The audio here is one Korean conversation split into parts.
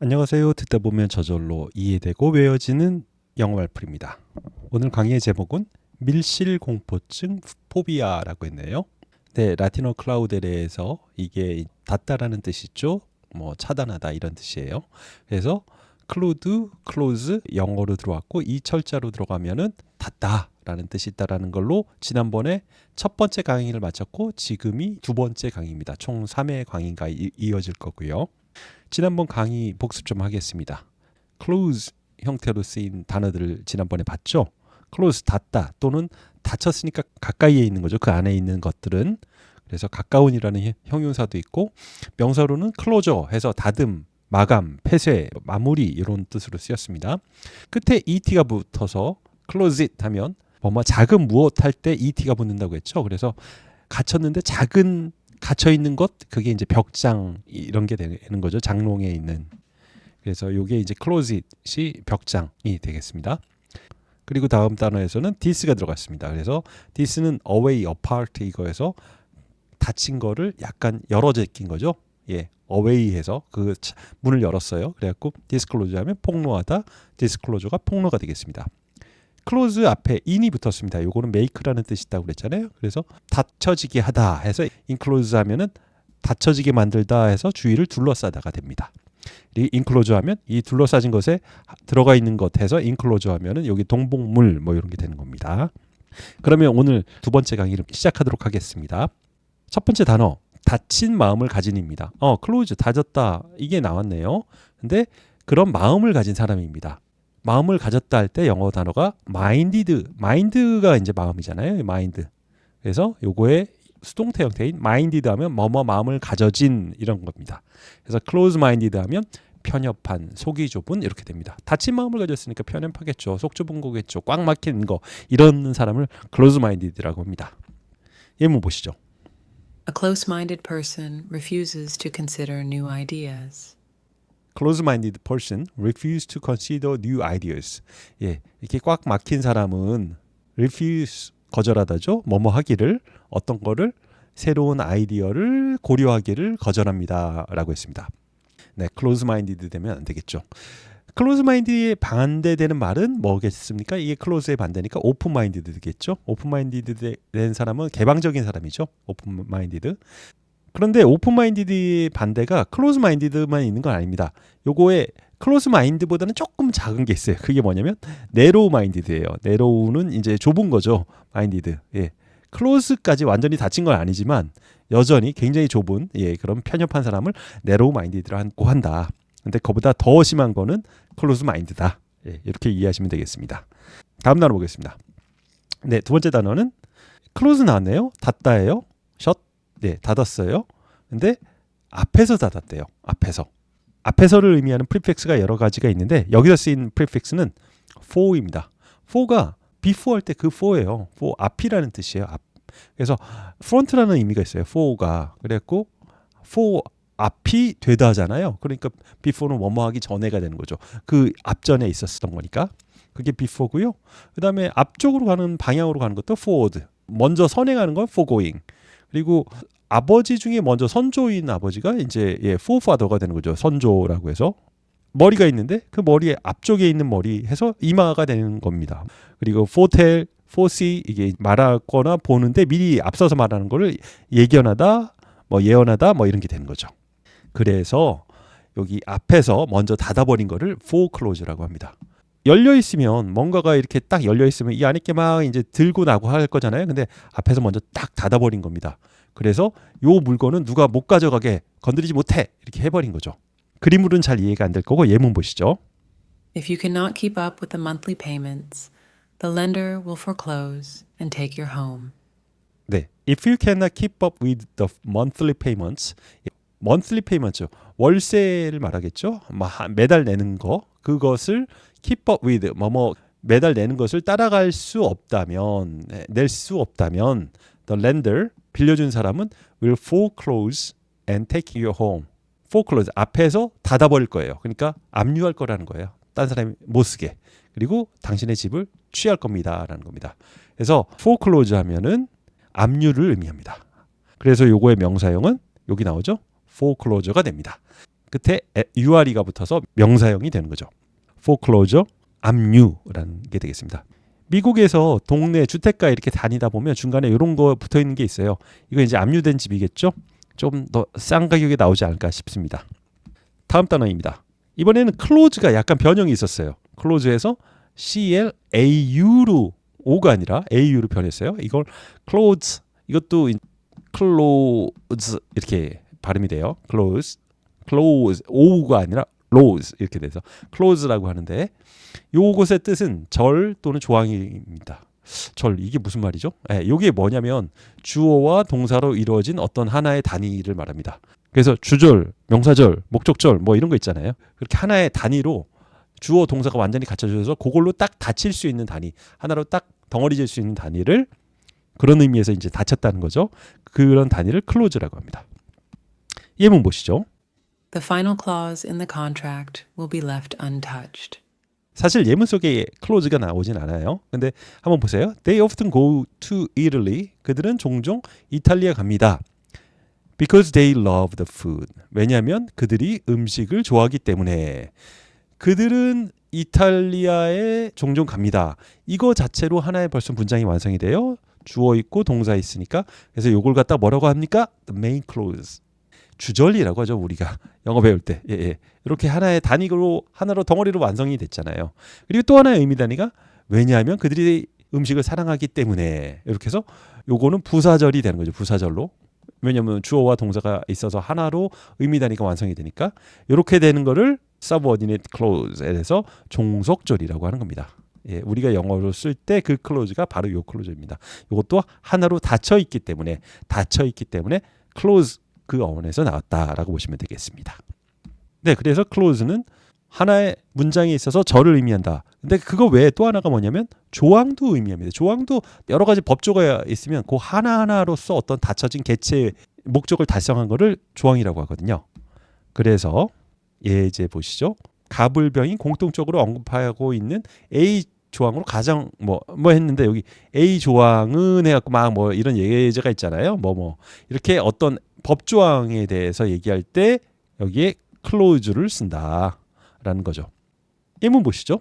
안녕하세요. 듣다 보면 저절로 이해되고 외워지는 영어 말풀입니다. 오늘 강의의 제목은 밀실공포증 포비아라고 했네요. 네, 라틴어 클라우드에 대해서 이게 닫다라는 뜻이죠. 뭐 차단하다 이런 뜻이에요. 그래서 클로드, 클로즈 영어로 들어왔고 이 철자로 들어가면은 닫다라는 뜻이 있다라는 걸로 지난번에 첫 번째 강의를 마쳤고 지금이 두 번째 강의입니다. 총 3회 강의가 이어질 거고요. 지난번 강의 복습 좀 하겠습니다. close 형태로 쓰인 단어들을 지난번에 봤죠. close 닫다 또는 닫혔으니까 가까이에 있는 거죠. 그 안에 있는 것들은. 그래서 가까운이라는 형용사도 있고 명사로는 closure 해서 닫음, 마감, 폐쇄, 마무리 이런 뜻으로 쓰였습니다. 끝에 et가 붙어서 close it 하면 뭐뭐 작은 무엇 할 때 et가 붙는다고 했죠. 그래서 갇혔는데 작은 갇혀 있는 것 그게 이제 벽장 이런 게 되는 거죠. 장롱에 있는. 그래서 이게 이제 closet이 벽장이 되겠습니다. 그리고 다음 단어에서는 this가 들어갔습니다. 그래서 this는 away, apart 이거에서 닫힌 거를 약간 열어 제낀 거죠. 예, away해서 그 문을 열었어요. 그래갖고 disclose하면 폭로하다, disclosure가 폭로가 되겠습니다. close 앞에 in이 붙었습니다. 요거는 make라는 뜻이 있다고 그랬잖아요. 그래서 닫혀지게 하다 해서 enclose 하면은 닫혀지게 만들다 해서 주위를 둘러싸다가 됩니다. 이 enclose 하면 이 둘러싸진 것에 들어가 있는 것 해서 enclose 하면은 여기 동복물 뭐 이런 게 되는 겁니다. 그러면 오늘 두 번째 강의를 시작하도록 하겠습니다. 첫 번째 단어 닫힌 마음을 가진입니다. close 닫았다 이게 나왔네요. 근데 그런 마음을 가진 사람입니다. 마음을 가졌다 할 때 영어 단어가 mind가 이제 마음이잖아요. mind. 그래서 요거의 수동태 형태인 minded 하면 뭐뭐 마음을 가져진 이런 겁니다. 그래서 close minded 하면 편협한, 속이 좁은 이렇게 됩니다. 닫힌 마음을 가졌으니까 편협하겠죠. 속 좁은 거겠죠. 꽉 막힌 거 이런 사람을 close minded라고 합니다. 예문 보시죠. A close-minded person refuses to consider new ideas. close-minded person refuse to consider new ideas. 예, 이렇게 꽉 막힌 사람은 refuse 거절하다죠. 뭐뭐 하기를 어떤 거를 새로운 아이디어를 고려하기를 거절합니다라고 했습니다. 네, close-minded 되면 안 되겠죠. close-minded에 반대되는 말은 뭐겠습니까? 이게 close의 반대니까 open-minded 되겠죠. open-minded 된 사람은 개방적인 사람이죠. open-minded. 그런데 오픈마인디드의 반대가 클로즈마인디드만 있는 건 아닙니다. 요거에 클로즈마인드보다는 조금 작은 게 있어요. 그게 뭐냐면 내로우마인디드예요. 내로우는 이제 좁은 거죠. 마인디드. 예. 클로즈까지 완전히 닫힌 건 아니지만 여전히 굉장히 좁은 그런 편협한 사람을 내로우마인디드라고 한다. 근데 그보다 더 심한 거는 클로즈마인드다. 예, 이렇게 이해하시면 되겠습니다. 다음 단어 보겠습니다. 네, 두 번째 단어는 클로즈 나왔네요. 닫다예요. 셧. 네, 닫았어요. 근데 앞에서 닫았대요. 앞에서를 의미하는 프리픽스가 여러 가지가 있는데 여기서 쓰인 프리픽스는 for입니다. for가 before 할 때 그 for예요. for 앞이라는 뜻이에요. 앞. 그래서 front라는 의미가 있어요. for가. 그랬고 for 앞이 되다잖아요. 그러니까 before는 뭐뭐 하기 전에가 되는 거죠. 그 앞전에 있었던 거니까. 그게 before고요. 그다음에 앞쪽으로 가는 방향으로 가는 것도 forward. 먼저 선행하는 건 foregoing. 그리고 아버지 중에 먼저 선조인 아버지가 이제 forefather가 되는 거죠. 선조라고 해서 머리가 있는데 그 머리의 앞쪽에 있는 머리 해서 이마가 되는 겁니다. 그리고 foretell, foresee 이게 말하거나 보는데 미리 앞서서 말하는 거를 예견하다, 뭐 예언하다 뭐 이런 게 되는 거죠. 그래서 여기 앞에서 먼저 닫아버린 거를 foreclose라고 합니다. 열려 있으면 뭔가가 이렇게 딱 열려 있으면 이 안에 게 막 이제 들고 나고 할 거잖아요. 근데 앞에서 먼저 딱 닫아버린 겁니다. 그래서 요 물건은 누가 못 가져가게 건드리지 못해 이렇게 해버린 거죠. 그림으로는 잘 이해가 안 될 거고 예문 보시죠. If you cannot keep up with the monthly payments, the lender will foreclose and take your home. 네, if you cannot keep up with the monthly payments, monthly payments 월세를 말하겠죠. 매달 내는 거 그것을 keep up with 뭐뭐 매달 내는 것을 따라갈 수 없다면 낼 수 없다면 the lender 빌려준 사람은 will foreclose and take your home. foreclose 앞에서 닫아버릴 거예요. 그러니까 압류할 거라는 거예요. 딴 사람이 못 쓰게. 그리고 당신의 집을 취할 겁니다라는 겁니다. 그래서 foreclose 하면은 압류를 의미합니다. 그래서 요거의 명사형은 여기 나오죠. foreclosure가 됩니다. 끝에 URE가 붙어서 명사형이 되는 거죠. foreclosure, 압류라는 게 되겠습니다. 미국에서 동네 주택가 이렇게 다니다 보면 중간에 이런 거 붙어 있는 게 있어요. 이거 이제 압류된 집이겠죠? 좀 더 싼 가격에 나오지 않을까 싶습니다. 다음 단어입니다. 이번에는 close가 약간 변형이 있었어요. close에서 CLAU로 O가 아니라 AU로 변했어요. 이걸 close, 이것도 close 이렇게 발음이 돼요. close, O가 아니라 close 이렇게 돼서 close라고 하는데 요것의 뜻은 절 또는 조항입니다. 절, 이게 무슨 말이죠? 이게 뭐냐면 주어와 동사로 이루어진 어떤 하나의 단위를 말합니다. 그래서 주절, 명사절, 목적절 뭐 이런 거 있잖아요. 그렇게 하나의 단위로 주어 동사가 완전히 갖춰져서 그걸로 딱 닫힐 수 있는 단위, 하나로 딱 덩어리질 수 있는 단위를 그런 의미에서 이제 닫혔다는 거죠. 그런 단위를 close라고 합니다. 예문 보시죠. The final clause in the contract will be left untouched. 사실 예문 속에 close가 나오진 않아요. 근데 한번 보세요. They often go to Italy. 그들은 종종 이탈리아 갑니다. Because they love the food. 왜냐하면 그들이 음식을 좋아하기 때문에. 그들은 이탈리아에 종종 갑니다. 이거 자체로 하나의 벌써 문장이 완성이 돼요. 주어 있고 동사 있으니까. 그래서 이걸 갖다 뭐라고 합니까? The main clause. 주절이라고 하죠. 우리가 영어 배울 때. 이렇게 하나의 단위로 하나로 덩어리로 완성이 됐잖아요. 그리고 또 하나의 의미 단위가 왜냐하면 그들이 음식을 사랑하기 때문에 이렇게 해서 요거는 부사절이 되는 거죠. 부사절로. 왜냐하면 주어와 동사가 있어서 하나로 의미 단위가 완성이 되니까 이렇게 되는 거를 subordinate clause에 대해서 종속절이라고 하는 겁니다. 우리가 영어로 쓸 때 그 clause가 바로 요 clause입니다. 이것도 하나로 닫혀 있기 때문에 clause 그 어원에서 나왔다라고 보시면 되겠습니다. 네, 그래서 clause는 하나의 문장에 있어서 절을 의미한다. 근데 그거 외에 또 하나가 뭐냐면 조항도 의미합니다. 조항도 여러 가지 법조가 있으면 그 하나하나로서 어떤 닫혀진 개체의 목적을 달성한 거를 조항이라고 하거든요. 그래서 예제 보시죠. 가불병이 공통적으로 언급하고 있는 A 조항으로 가장 뭐 했는데 여기 A 조항은 해갖고 막 뭐 이런 예제가 있잖아요. 이렇게 어떤 법조항에 대해서 얘기할 때 여기에 clause를 쓴다라는 거죠. 예문 보시죠.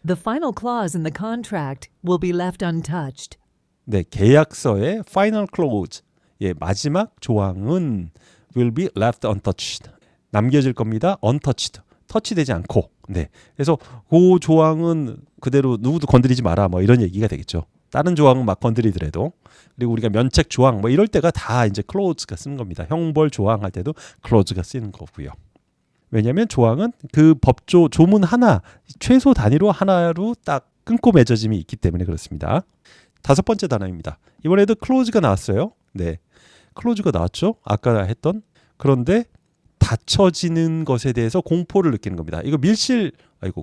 The final clause in the contract will be left untouched. 네, 계약서의 final clause, 마지막 조항은 will be left untouched. 남겨질 겁니다. untouched. 터치되지 않고. 네. 그래서 그 조항은 그대로 누구도 건드리지 마라. 뭐 이런 얘기가 되겠죠. 다른 조항은 막 건드리더라도. 그리고 우리가 면책 조항 뭐 이럴 때가 다 이제 clause가 쓰는 겁니다. 형벌 조항 할 때도 clause가 쓰는 거고요. 왜냐하면 조항은 그 법조 조문 하나, 최소 단위로 하나로 딱 끊고 맺어짐이 있기 때문에 그렇습니다. 다섯 번째 단어입니다. 이번에도 clause가 나왔어요. 네, clause가 나왔죠. 아까 했던. 그런데 닫혀지는 것에 대해서 공포를 느끼는 겁니다. 이거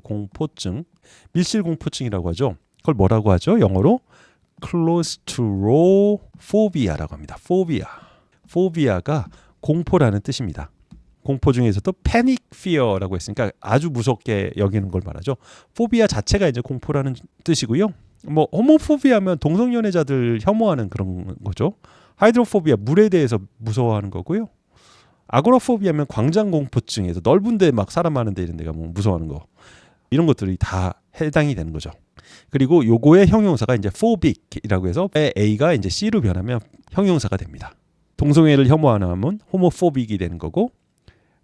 공포증, 밀실 공포증이라고 하죠. 그걸 뭐라고 하죠? 영어로 claustrophobia라고 합니다. phobia가 공포라는 뜻입니다. 공포 중에서도 panic fear라고 했으니까 아주 무섭게 여기는 걸 말하죠. phobia 자체가 이제 공포라는 뜻이고요. 호모포비아면 동성연애자들 혐오하는 그런 거죠. 하이드로포비아 물에 대해서 무서워하는 거고요. 아고라포비아면 광장 공포증에서 넓은 데 막 사람 많은 데 이런 데가 무서워하는 거. 이런 것들이 다 해당이 되는 거죠. 그리고 요거의 형용사가 이제 phobic이라고 해서 A가 이제 C로 변하면 형용사가 됩니다. 동성애를 혐오하면 호모포빅이 되는 거고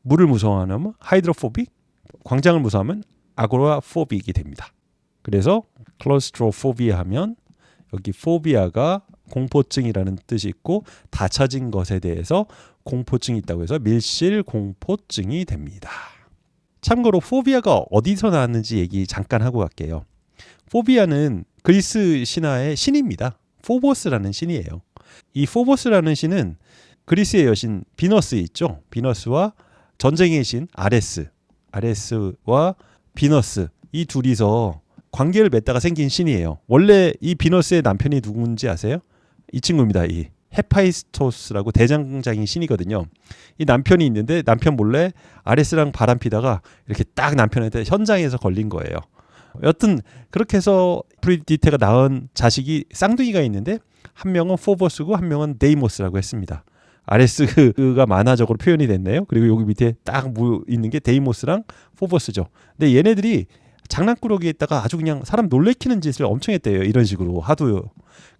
물을 무서워하면 하이드로포빅, 광장을 무서워하면 아고라포빅이 됩니다. 그래서 claustrophobia 하면 여기 phobia가 공포증이라는 뜻이 있고 닫혀진 것에 대해서 공포증이 있다고 해서 밀실 공포증이 됩니다. 참고로 포비아가 어디서 나왔는지 얘기 잠깐 하고 갈게요. 포비아는 그리스 신화의 신입니다. 포보스라는 신이에요. 이 포보스라는 신은 그리스의 여신 비너스 있죠. 비너스와 전쟁의 신 아레스와 비너스 이 둘이서 관계를 맺다가 생긴 신이에요. 원래 이 비너스의 남편이 누군지 아세요? 이 친구입니다. 이 헤파이스토스라고 대장장인 신이거든요. 이 남편이 있는데 남편 몰래 아레스랑 바람 피다가 이렇게 딱 남편한테 현장에서 걸린 거예요. 여튼 그렇게 해서 프리디테가 낳은 자식이 쌍둥이가 있는데 한 명은 포보스고 한 명은 데이모스라고 했습니다. 아레스가 만화적으로 표현이 됐네요. 그리고 여기 밑에 딱 있는 게 데이모스랑 포보스죠. 근데 얘네들이 장난꾸러기에다가 아주 그냥 사람 놀래키는 짓을 엄청 했대요. 이런 식으로 하도요.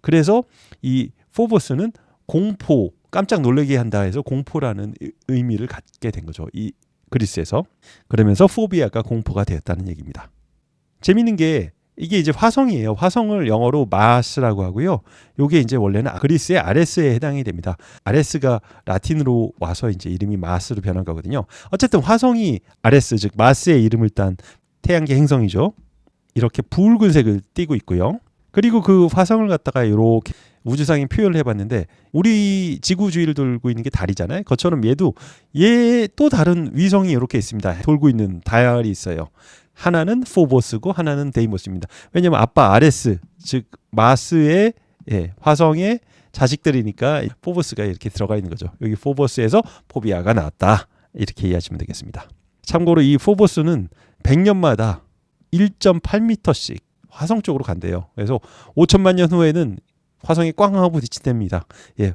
그래서 이 포보스는 공포, 깜짝 놀래게 한다 해서 공포라는 의미를 갖게 된 거죠. 이 그리스에서. 그러면서 포비아가 공포가 되었다는 얘기입니다. 재밌는 게 이게 이제 화성이에요. 화성을 영어로 마스라고 하고요. 요게 이제 원래는 그리스의 아레스에 해당이 됩니다. 아레스가 라틴으로 와서 이제 이름이 마스로 변한 거거든요. 어쨌든 화성이 아레스, 즉 마스의 이름을 딴 태양계 행성이죠. 이렇게 붉은색을 띠고 있고요. 그리고 그 화성을 갖다가 이렇게 우주상에 표현을 해봤는데 우리 지구 주위를 돌고 있는 게 달이잖아요. 그것처럼 얘 또 다른 위성이 이렇게 있습니다. 돌고 있는 달이 있어요. 하나는 포보스고 하나는 데이모스입니다. 왜냐하면 아빠 아레스, 즉 마스의 화성의 자식들이니까 포보스가 이렇게 들어가 있는 거죠. 여기 포보스에서 포비아가 나왔다. 이렇게 이해하시면 되겠습니다. 참고로 이 포보스는 100년마다 1.8m씩 화성 쪽으로 간대요. 그래서 5천만 년 후에는 화성에 꽝 하고 부딪힌답니다.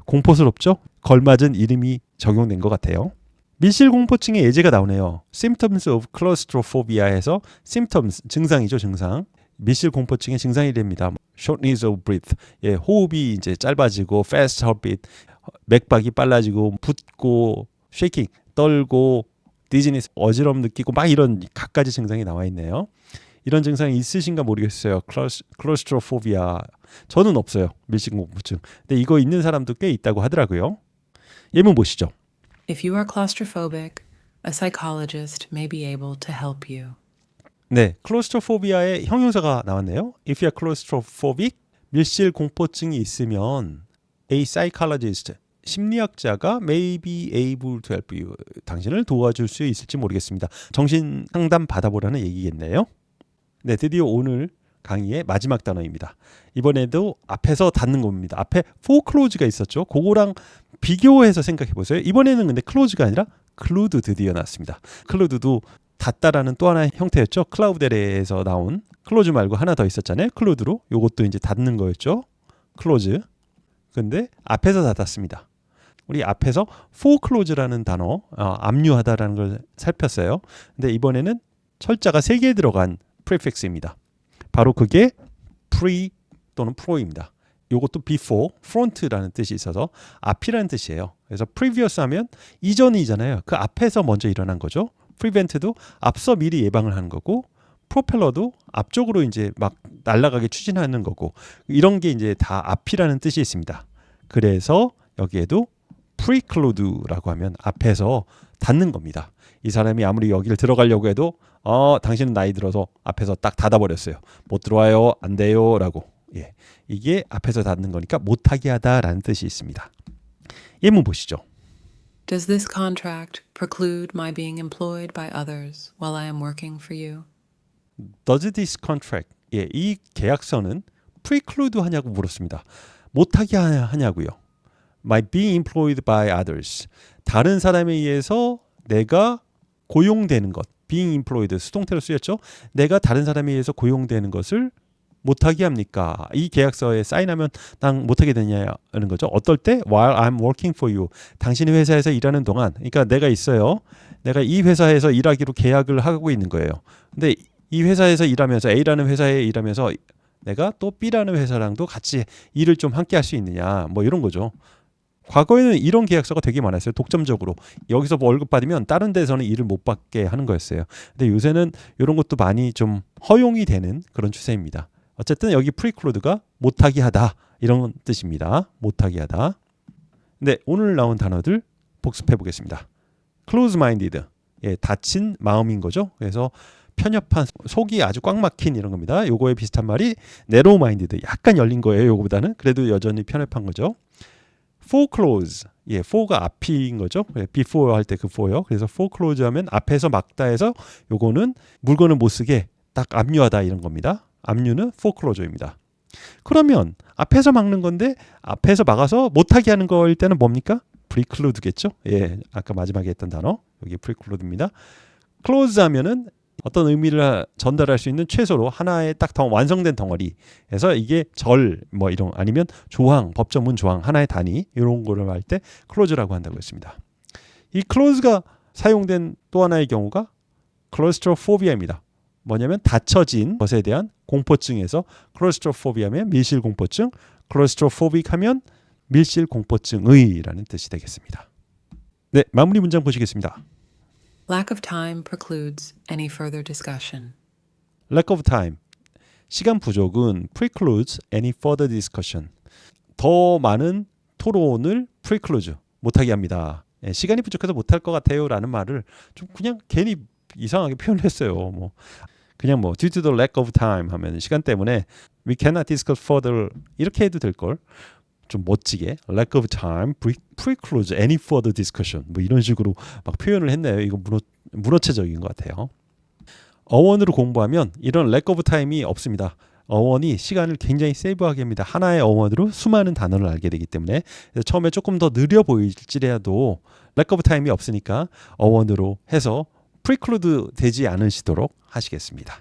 공포스럽죠? 걸맞은 이름이 적용된 것 같아요. 밀실 공포증의 예제가 나오네요. Symptoms of claustrophobia에서 symptoms, 증상이죠, 증상. 밀실 공포증의 증상이 됩니다. Shortness of breath, 호흡이 이제 짧아지고, fast heartbeat, 맥박이 빨라지고, 붓고, shaking, 떨고, dizziness, 어지러움 느끼고, 막 이런 갖가지 증상이 나와 있네요. 이런 증상이 있으신가 모르겠어요. claustrophobia. 저는 없어요. 밀실 공포증. 근데 이거 있는 사람도 꽤 있다고 하더라고요. 예문 보시죠. If you are claustrophobic, a psychologist may be able to help you. 네, 클로스트로포비아의 형용사가 나왔네요. If you're claustrophobic, 밀실 공포증이 있으면 a psychologist, 심리학자가 may be able to help you, 당신을 도와줄 수 있을지 모르겠습니다. 정신 상담 받아보라는 얘기겠네요. 네, 드디어 오늘 강의의 마지막 단어입니다. 이번에도 앞에서 닫는 겁니다. 앞에 foreclose가 있었죠. 그거랑 비교해서 생각해 보세요. 이번에는 근데 close가 아니라 clude 드디어 나왔습니다. clude도 닫다라는 또 하나의 형태였죠. 클라우데레에서 나온 close 말고 하나 더 있었잖아요. clude로. 요것도 이제 닫는 거였죠. close. 근데 앞에서 닫았습니다. 우리 앞에서 foreclose라는 단어, 압류하다라는 걸 살폈어요. 근데 이번에는 철자가 3개 들어간 prefix입니다. 바로 그게 pre 또는 pro입니다. 요것도 before, front라는 뜻이 있어서 앞이라는 뜻이에요. 그래서 previous 하면 이전이잖아요. 그 앞에서 먼저 일어난 거죠. prevent도 앞서 미리 예방을 하는 거고, propeller도 앞쪽으로 이제 막 날아가게 추진하는 거고, 이런 게 이제 다 앞이라는 뜻이 있습니다. 그래서 여기에도 preclude라고 하면 앞에서 닫는 겁니다. 이 사람이 아무리 여기를 들어가려고 해도 당신은 나이 들어서 앞에서 딱 닫아버렸어요. 못 들어와요, 안 돼요 라고. 이게 앞에서 닫는 거니까 못하게 하다라는 뜻이 있습니다. 예문 보시죠. Does this contract preclude my being employed by others while I am working for you? Does this contract, 이 계약서는 preclude 하냐고 물었습니다. 못하게 하냐고요. My being employed by others, 다른 사람에 의해서 내가 고용되는 것, being employed, 수동태로 쓰였죠. 내가 다른 사람에 의해서 고용되는 것을 못하게 합니까? 이 계약서에 사인하면 난 못하게 되냐는 거죠. 어떨 때? While I'm working for you, 당신의 회사에서 일하는 동안. 그러니까 내가 있어요. 내가 이 회사에서 일하기로 계약을 하고 있는 거예요. 근데 이 회사에서 일하면서, A라는 회사에 일하면서 내가 또 B라는 회사랑도 같이 일을 좀 함께 할 수 있느냐, 뭐 이런 거죠. 과거에는 이런 계약서가 되게 많았어요. 독점적으로 여기서 뭐 월급 받으면 다른 데서는 일을 못 받게 하는 거였어요. 근데 요새는 이런 것도 많이 좀 허용이 되는 그런 추세입니다. 어쨌든 여기 preclude가 못하게 하다 이런 뜻입니다. 못하게 하다. 네, 오늘 나온 단어들 복습해 보겠습니다. close-minded, 닫힌 마음인 거죠. 그래서 편협한, 속이 아주 꽉 막힌 이런 겁니다. 요거에 비슷한 말이 narrow-minded, 약간 열린 거예요. 요거보다는 그래도 여전히 편협한 거죠. foreclose, for가 앞인 거죠. before 할 때 그 for요. 그래서 foreclose 하면 앞에서 막다 해서 요거는 물건을 못 쓰게 딱 압류하다 이런 겁니다. 압류는 foreclosure입니다. 그러면 앞에서 막는 건데 앞에서 막아서 못하게 하는 거일 때는 뭡니까? preclude겠죠. 아까 마지막에 했던 단어 여기 preclude입니다. close 하면은 어떤 의미를 전달할 수 있는 최소로 하나의 딱 완성된 덩어리에서 이게 절 뭐 이런 아니면 조항, 법조문 조항 하나의 단위 이런 거를 할 때 clause라고 한다고 했습니다. 이 clause가 사용된 또 하나의 경우가 claustrophobia입니다. 뭐냐면 닫혀진 것에 대한 공포증에서 claustrophobia면 밀실공포증, claustrophobic 하면 밀실공포증의라는 뜻이 되겠습니다. 네, 마무리 문장 보시겠습니다. Lack of time precludes any further discussion. Lack of time, 시간 부족은 precludes any further discussion. 더 많은 토론을 preclude, 못하게 합니다. 예, 시간이 부족해서 못할 것 같아요 라는 말을 좀 그냥 괜히 이상하게 표현을 했어요. 뭐 그냥 뭐 due to the lack of time 하면 시간 때문에 we cannot discuss further 이렇게 해도 될 걸. 좀 멋지게 lack of time precludes any further discussion 뭐 이런 식으로 막 표현을 했네요. 이거 문어체적인 것 같아요. 어원으로 공부하면 이런 lack of time이 없습니다. 어원이 시간을 굉장히 세이브하게 합니다. 하나의 어원으로 수많은 단어를 알게 되기 때문에 그래서 처음에 조금 더 느려 보일지라도 lack of time이 없으니까 어원으로 해서 preclude 되지 않으시도록 하시겠습니다.